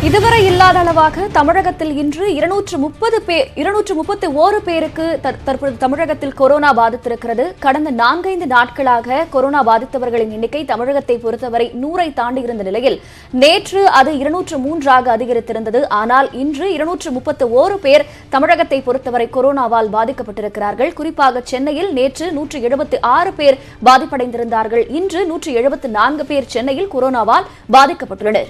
இதுவரை இல்லாத அளவாக தமிழகத்தில் இன்று 231 பேருக்கு தற்போது தமிழகத்தில் கொரோனா பாதித்திருக்கிறது. கடந்த 4-5 நாட்களாக கொரோனா பாதித்தவர்களின் எண்ணிக்கை தமிழகத்தை பொறுத்தவரை 100ஐ தாண்டி இருந்த நிலையில் நேற்று அது 203ஆக அதிகரித்திருந்தது. ஆனால் இன்று 231 பேர் தமிழகத்தை பொறுத்தவரை கொரோனாவால் பாதிக்கப்பட்டிருக்கிறார்கள். குறிப்பாக சென்னையில் நேற்று 176 பேர் பாதிப்படைந்திருந்தார்கள். இன்று 174 பேர் சென்னையில் கொரோனாவால் பாதிக்கப்பட்டுள்ளனர்.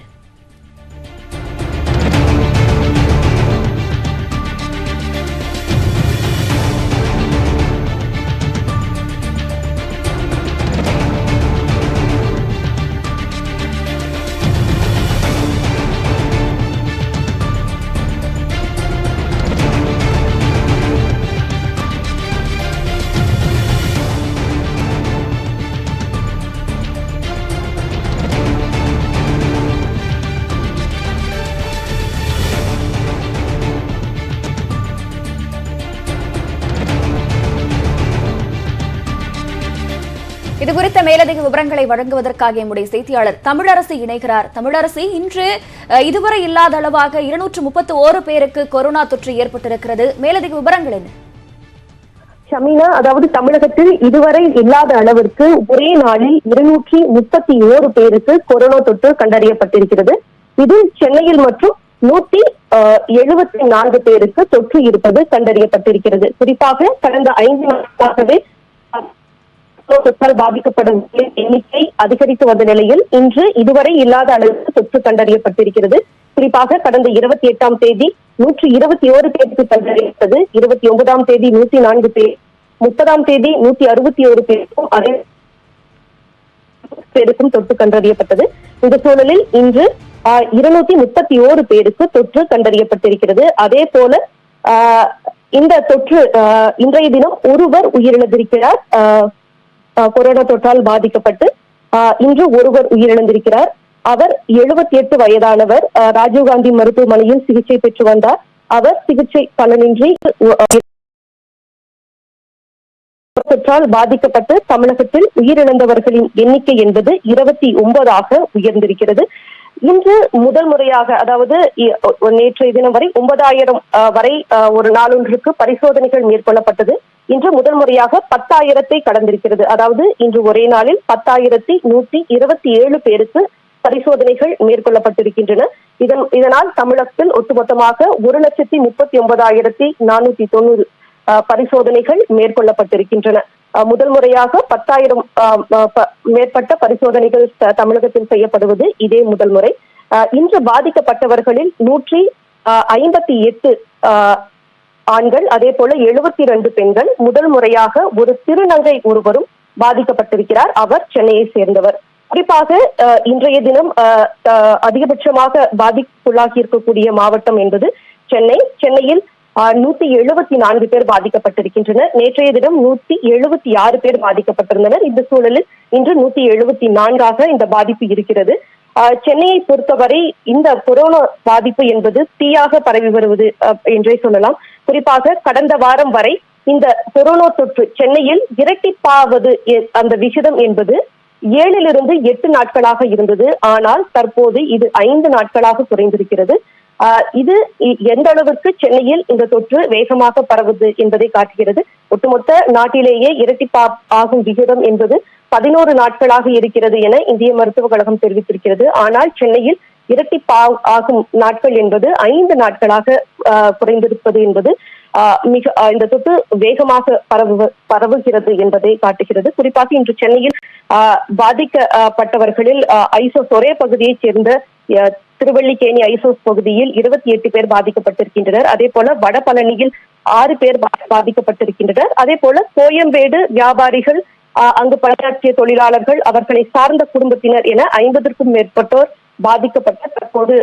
இதுகுறித்த மேலதிக விவரங்களை வழங்குவதற்காக நம்முடைய செய்தியாளர் தமிழரசி இணைகிறார். தமிழரசி, இன்று இதுவரை இல்லாத அளவாக 231 பேருக்கு கொரோனா தொற்று ஏற்பட்டிருக்கிறது. மேலதிக விவரங்கள் என்ன? ஷமீனா, அதாவது தமிழகத்தில் இதுவரை இல்லாத அளவிற்கு ஒரே நாளில் 231 பேருக்கு கொரோனா தொற்று கண்டறியப்பட்டிருக்கிறது. இதில் சென்னையில் மற்றும் 174 பேருக்கு தொற்று இருப்பது கண்டறியப்பட்டிருக்கிறது. குறிப்பாக கடந்த 5 நாட்களாகவே தொற்றால் பாதிக்கப்படும் எண்ணிக்கை அதிகரித்து வந்த நிலையில் இன்று இதுவரை இல்லாத அளவுக்கு தொற்று கண்டறியப்பட்டிருக்கிறது. குறிப்பாக கடந்த 28ஆம் தேதி 121 பேருக்கு கண்டறியப்பட்டது. 29ஆம் தேதி 104 பேர், 30ஆம் தேதி 161 பேருக்கும் அதே பேருக்கும் தொற்று கண்டறியப்பட்டது. இந்த சூழலில் இன்று 231 பேருக்கு தொற்று கண்டறியப்பட்டிருக்கிறது. அதே போல இந்த தொற்று இன்றைய தினம் ஒருவர் உயிரிழந்திருக்கிறார். கொரோனா தொற்றால் பாதிக்கப்பட்டு இன்று ஒருவர் உயிரிழந்திருக்கிறார். அவர் 78 வயதானவர். ராஜீவ்காந்தி மருத்துவமனையில் சிகிச்சை பெற்று வந்தார். அவர் சிகிச்சை பலனின்றி தொற்றால் பாதிக்கப்பட்டு தமிழகத்தில் உயிரிழந்தவர்களின் எண்ணிக்கை என்பது 29ஆக உயர்ந்திருக்கிறது. இன்று முதல் முறையாக, அதாவது நேற்றைய தினம் வரை 9000 வரை ஒரு நாளொன்றுக்கு பரிசோதனைகள் மேற்கொள்ளப்பட்டது. இன்று முதல் முறையாக 10,000-ஐ கடந்திருக்கிறது. அதாவது இன்று ஒரே நாளில் 10,127 பேருக்கு பரிசோதனைகள் மேற்கொள்ளப்பட்டிருக்கின்றன. இதனால் தமிழகத்தில் ஒட்டுமொத்தமாக 1,39,490 பரிசோதனைகள் மேற்கொள்ளப்பட்டிருக்கின்றன. முதல் முறையாக 10,000 மேற்பட்ட பரிசோதனைகள் தமிழகத்தில் செய்யப்படுவது இதே முதல் முறை. இன்று பாதிக்கப்பட்டவர்களில் 158 ஆண்கள், அதே போல 72 பெண்கள். முதல் முறையாக ஒரு திருநங்கை ஒருவரும் பாதிக்கப்பட்டிருக்கிறார். அவர் சென்னையை சேர்ந்தவர். குறிப்பாக இன்றைய தினம் அதிகபட்சமாக பாதிப்புள்ளாகி இருக்கக்கூடிய மாவட்டம் என்பது சென்னையில் 174 பேர் பாதிக்கப்பட்டிருக்கின்றனர். நேற்றைய தினம் 176 பேர் பாதிக்கப்பட்டிருந்தனர். இந்த சூழலில் இன்று 174ஆக இந்த பாதிப்பு இருக்கிறது. சென்னையை பொறுத்தவரை இந்த கொரோனா பாதிப்பு என்பது தீயாக பரவி வருவது என்றே சொல்லலாம். குறிப்பாக கடந்த வாரம் வரை இந்த கொரோனா தொற்று சென்னையில் இரட்டிப்பாவது அந்த விகிதம் என்பது 7 to 8 நாட்களாக இருந்தது. ஆனால் தற்போது இது 5 நாட்களாக குறைந்திருக்கிறது. இது எந்த அளவுக்கு சென்னையில் இந்த தொற்று வேகமாக பரவுது என்பதை காட்டுகிறது. ஒட்டுமொத்த நாட்டிலேயே இரட்டிப்பா ஆகும் விகிதம் என்பது 11 நாட்களாக இருக்கிறது என இந்திய மருத்துவக் கழகம் தெரிவித்திருக்கிறது. ஆனால் சென்னையில் இரட்டிப்பா ஆகும் நாட்கள் என்பது 5 நாட்களாக குறைந்திருப்பது என்பது இந்த தொற்று வேகமாக பரவுகிறது என்பதை காட்டுகிறது. குறிப்பாக இன்று சென்னையில் பாதிக்கப்பட்டவர்களில் ஐசோஸ் ஒரே பகுதியைச் சேர்ந்த திருவள்ளிக்கேணி ஐசோஸ் பகுதியில் 28 பேர் பாதிக்கப்பட்டிருக்கின்றனர். அதே போல வடபழனியில் 6 பேர் பாதிக்கப்பட்டிருக்கின்றனர். அதே போல கோயம்பேடு வியாபாரிகள், அங்கு பணியாற்றிய தொழிலாளர்கள், அவர்களை சார்ந்த குடும்பத்தினர் என 50க்கும் மேற்பட்டோர் பாதிக்கப்பட்ட தற்போது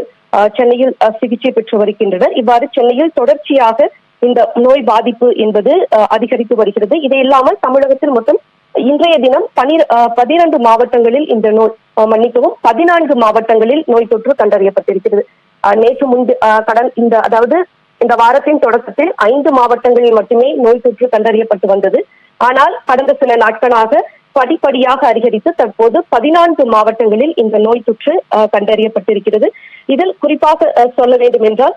சென்னையில் சிகிச்சை பெற்று வருகின்றனர். இவ்வாறு சென்னையில் தொடர்ச்சியாக இந்த நோய் பாதிப்பு என்பது அதிகரித்து வருகிறது. இது இல்லாமல் தமிழகத்தில் மொத்தம் இன்றைய தினம் 12 மாவட்டங்களில் இந்த நோய் 14 மாவட்டங்களில் நோய் தொற்று கண்டறியப்பட்டிருக்கிறது. நேற்று முன்பு அதாவது இந்த வாரத்தின் தொடக்கத்தில் 5 மாவட்டங்களில் மட்டுமே நோய் தொற்று கண்டறியப்பட்டு வந்தது. ஆனால் கடந்த சில நாட்களாக படிப்படியாக அதிகரித்து தற்போது 14 மாவட்டங்களில் இந்த நோய் தொற்று கண்டறியப்பட்டிருக்கிறது. இதில் குறிப்பாக சொல்ல வேண்டும் என்றால்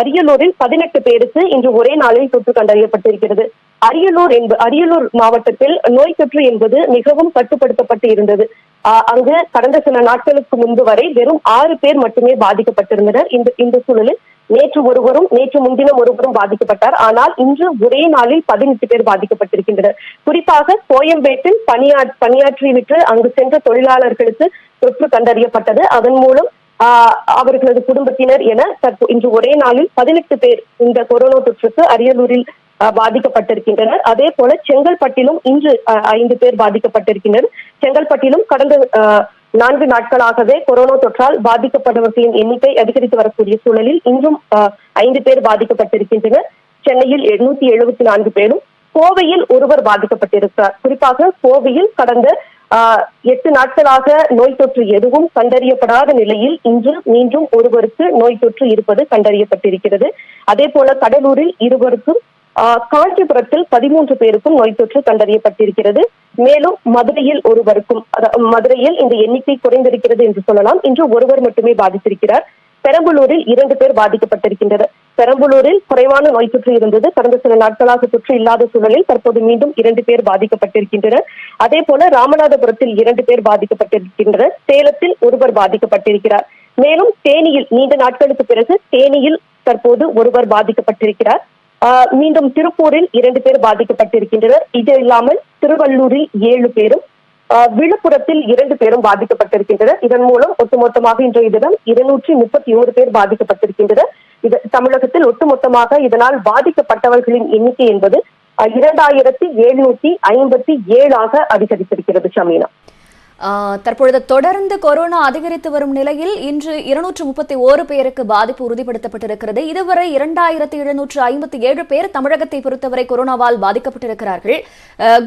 அரியலூரில் 18 பேருக்கு இன்று ஒரே நாளில் தொற்று கண்டறியப்பட்டிருக்கிறது. அரியலூர் மாவட்டத்தில் நோய் தொற்று என்பது மிகவும் கட்டுப்படுத்தப்பட்டு இருந்தது. அங்கு கடந்த சில நாட்களுக்கு முன்பு வரை வெறும் 6 பேர் மட்டுமே பாதிக்கப்பட்டிருந்தனர். இந்த சூழலில் நேற்று முன்தினம் ஒருவரும் பாதிக்கப்பட்டார். ஆனால் இன்று ஒரே நாளில் 18 பேர் பாதிக்கப்பட்டிருக்கின்றனர். குறிப்பாக கோயம்பேட்டில் பணியாற்றிவிட்டு அங்கு சென்ற தொழிலாளர்களுக்கு தொற்று கண்டறியப்பட்டது. அதன் மூலம் அவர்களது குடும்பத்தினர் என இன்று ஒரே நாளில் 18 பேர் இந்த கொரோனா தொற்றுக்கு அரியலூரில் பாதிக்கப்பட்டிருக்கின்றனர். அதே போல செங்கல்பட்டிலும் இன்று 5 பேர் பாதிக்கப்பட்டிருக்கின்றனர். செங்கல்பட்டிலும் கடந்த 4 நாட்களாகவே கொரோனா தொற்றால் பாதிக்கப்பட்டவர்களின் எண்ணிக்கை அதிகரித்து வரக்கூடிய சூழலில் இன்றும் 5 பேர் பாதிக்கப்பட்டிருக்கின்றனர். சென்னையில் 874 பேரும், கோவையில் ஒருவர் பாதிக்கப்பட்டிருக்கிறார். குறிப்பாக கோவையில் கடந்த 8 நாட்களாக நோய் தொற்று எதுவும் கண்டறியப்படாத நிலையில் இன்று மீண்டும் ஒருவருக்கு நோய் தொற்று இருப்பது கண்டறியப்பட்டிருக்கிறது. அதே போல கடலூரில் 2 பேருக்கும், காஞ்சிபுரத்தில் 13 பேருக்கும் நோய் தொற்று கண்டறியப்பட்டிருக்கிறது. மேலும் மதுரையில் ஒருவருக்கும், மதுரையில் இந்த எண்ணிக்கை குறைந்திருக்கிறது என்று சொல்லலாம். இன்று ஒருவர் மட்டுமே பாதித்திருக்கிறார். பெரம்பலூரில் 2 பேர் பாதிக்கப்பட்டிருக்கின்றனர். பெரம்பலூரில் குறைவான நோய் தொற்று இருந்தது. கடந்த சில நாட்களாக தொற்று இல்லாத சூழலில் தற்போது மீண்டும் 2 பேர் பாதிக்கப்பட்டிருக்கின்றனர். அதே போல ராமநாதபுரத்தில் 2 பேர் பாதிக்கப்பட்டிருக்கின்றனர். சேலத்தில் ஒருவர் பாதிக்கப்பட்டிருக்கிறார். மேலும் தேனியில் நீண்ட நாட்களுக்கு பிறகு தேனியில் தற்போது ஒருவர் பாதிக்கப்பட்டிருக்கிறார். மீண்டும் திருப்பூரில் 2 பேர் பாதிக்கப்பட்டிருக்கின்றனர். இது இல்லாமல் திருவள்ளூரில் 7 பேரும், விழுப்புரத்தில் 2 பேரும் பாதிக்கப்பட்டிருக்கின்றனர். இதன் மூலம் ஒட்டுமொத்தமாக இன்றைய தினம் 231 பேர் பாதிக்கப்பட்டிருக்கின்றனர். தமிழகத்தில் ஒட்டுமொத்தமாக இதனால் பாதிக்கப்பட்டவர்களின் எண்ணிக்கை என்பது 2757 அதிகரித்திருக்கிறது. ஷமீனா, தற்பொழுது தொடர்ந்து கொரோனா அதிகரித்து வரும் நிலையில் இன்று 231 பேருக்கு பாதிப்பு உறுதிப்படுத்தப்பட்டிருக்கிறது. இதுவரை 2757 பேர் தமிழகத்தை பொறுத்தவரை கொரோனாவால் பாதிக்கப்பட்டிருக்கிறார்கள்.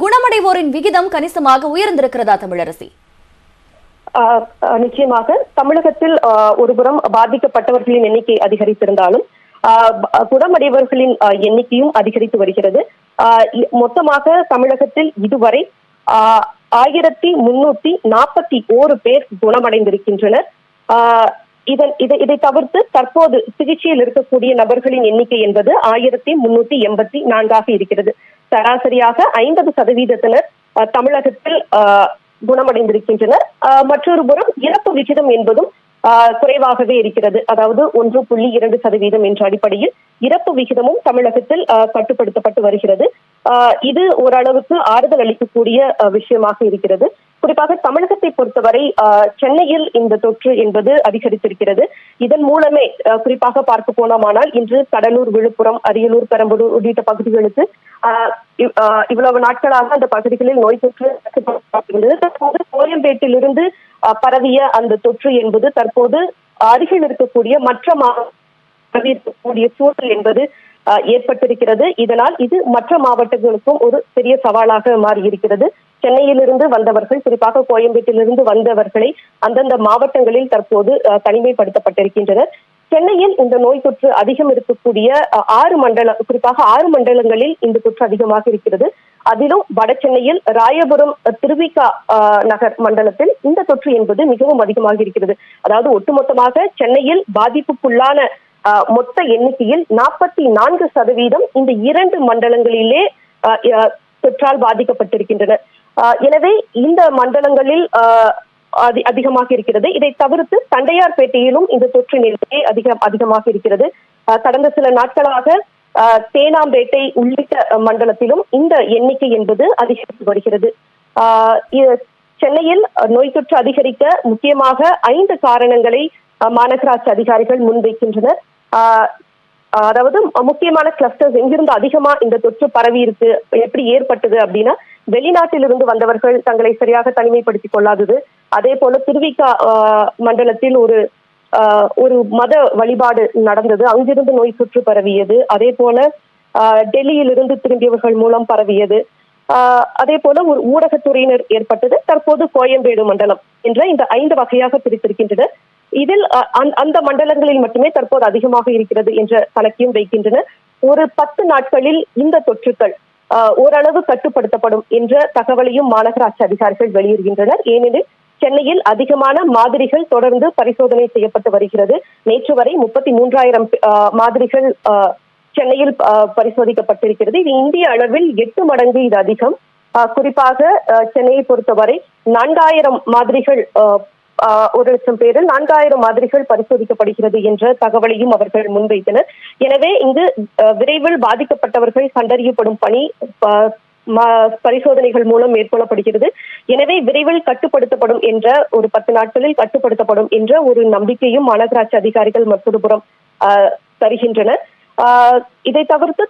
குணமடைவோரின் விகிதம் கணிசமாக உயர்ந்திருக்கிறதா தமிழரசி? நிச்சயமாக தமிழகத்தில் ஒருபுறம் பாதிக்கப்பட்டவர்களின் எண்ணிக்கை அதிகரித்திருந்தாலும் குணமடைவர்களின் எண்ணிக்கையும் அதிகரித்து வருகிறது. மொத்தமாக தமிழகத்தில் இதுவரை 1341 பேர் குணமடைந்திருக்கின்றனர். இதை தவிர்த்து தற்போது சிகிச்சையில் இருக்கக்கூடிய நபர்களின் எண்ணிக்கை என்பது 1384 இருக்கிறது. சராசரியாக 50% தமிழகத்தில் குணமடைந்திருக்கின்றனர். மற்றொரு புறம் இறப்பு விகிதம் என்பதும் குறைவாகவே இருக்கிறது. அதாவது 1.2% என்ற அடிப்படையில் இறப்பு விகிதமும் தமிழகத்தில் கட்டுப்படுத்தப்பட்டு வருகிறது. இது ஓரளவுக்கு ஆறுதல் அளிக்கக்கூடிய விஷயமாக இருக்கிறது. குறிப்பாக தமிழகத்தை பொறுத்தவரை சென்னையில் இந்த தொற்று என்பது அதிகரித்திருக்கிறது. இதன் மூலமே குறிப்பாக பார்க்க போனோமானால் இன்று கடலூர், விழுப்புரம், அரியலூர், பெரம்பலூர் உள்ளிட்ட பகுதிகளுக்கு இவ்வளவு நாட்களாக அந்த பகுதிகளில் நோய் தொற்று தற்போது கோயம்பேட்டிலிருந்து பரவிய அந்த தொற்று என்பது தற்போது அருகில் இருக்கக்கூடிய மற்ற இருக்கக்கூடிய சூழல் என்பது ஏற்பட்டிருக்கிறது. இதனால் இது மற்ற மாவட்டங்களுக்கும் ஒரு பெரிய சவாலாக மாறியிருக்கிறது. சென்னையிலிருந்து வந்தவர்கள், குறிப்பாக கோயம்பேட்டிலிருந்து வந்தவர்களை அந்தந்த மாவட்டங்களில் தற்போது தனிமைப்படுத்தப்பட்டிருக்கின்றனர். சென்னையில் இந்த நோய் தொற்று அதிகம் இருக்கக்கூடிய 6 குறிப்பாக 6 மண்டலங்களில் இந்த தொற்று அதிகமாக இருக்கிறது. அதிலும் வட சென்னையில் ராயபுரம், திருவிக நகர் மண்டலத்தில் இந்த தொற்று என்பது மிகவும் அதிகமாக இருக்கிறது. அதாவது ஒட்டுமொத்தமாக சென்னையில் பாதிப்புக்குள்ளான மொத்த எண்ணிக்கையில் 44% இந்த 2 மண்டலங்களிலே தொற்றால் பாதிக்கப்பட்டிருக்கின்றனர். எனவே இந்த மண்டலங்களில் அதிகமாக இருக்கிறது. இதை தவிர்த்து தண்டையார்பேட்டையிலும் இந்த தொற்று நிலை அதிகமாக இருக்கிறது. கடந்த சில நாட்களாக தேனாம்பேட்டை உள்ளிட்ட மண்டலத்திலும் இந்த எண்ணிக்கை என்பது அதிகரித்து வருகிறது. சென்னையில் நோய் தொற்று அதிகரிக்க முக்கியமாக 5 காரணங்களை மாநகராட்சி அதிகாரிகள் முன்வைக்கின்றனர். அதாவது முக்கியமான கிளஸ்டர்ஸ் எங்கிருந்து அதிகமா இந்த தொற்று பரவி இருக்கு, எப்படி ஏற்பட்டது அப்படின்னா, வெளிநாட்டிலிருந்து வந்தவர்கள் தங்களை சரியாக தனிமைப்படுத்திக் கொள்ளாதது, அதே போல திருவிக்கா மண்டலத்தில் ஒரு மத வழிபாடு நடந்தது, அங்கிருந்து நோய் தொற்று பரவியது, அதே போல டெல்லியிலிருந்து திரும்பியவர்கள் மூலம் பரவியது, அதே போல ஒரு ஊடகத்துறையினர் ஏற்பட்டது, தற்போது கோயம்பேடு மண்டலம் என்ற இந்த 5 வகையாக பிரித்திருக்கின்றனர். இதில் அந்த மண்டலங்களில் மட்டுமே தற்போது அதிகமாக இருக்கிறது என்ற கணக்கையும் வைக்கின்றனர். ஒரு 10 நாட்களில் இந்த தொற்றுக்கள் ஓரளவு கட்டுப்படுத்தப்படும் என்ற தகவலையும் மாநகராட்சி அதிகாரிகள் வெளியிடுகின்றனர். ஏனெனில் சென்னையில் அதிகமான மாதிரிகள் தொடர்ந்து பரிசோதனை செய்யப்பட்டு வருகிறது. நேற்று வரை 33,000 மாதிரிகள் சென்னையில் பரிசோதிக்கப்பட்டிருக்கிறது. இது இந்திய அளவில் 8 மடங்கு இது அதிகம். குறிப்பாக சென்னையை பொறுத்தவரை 4,000 மாதிரிகள் 1,00,000 பேரில் 4,000 மாதிரிகள் பரிசோதிக்கப்படுகிறது என்ற தகவலையும் அவர்கள் முன்வைத்தனர். எனவே இங்கு விரைவில் பாதிக்கப்பட்டவர்கள் கண்டறியப்படும் பணி பரிசோதனைகள் மூலம் மேற்கொள்ளப்படுகிறது. எனவே விரைவில் கட்டுப்படுத்தப்படும் என்ற ஒரு 10 நாட்களில் கட்டுப்படுத்தப்படும் என்ற ஒரு நம்பிக்கையும் மாநகராட்சி அதிகாரிகள் மற்றொரு புறம் தருகின்றனர். இதை தவிர்த்து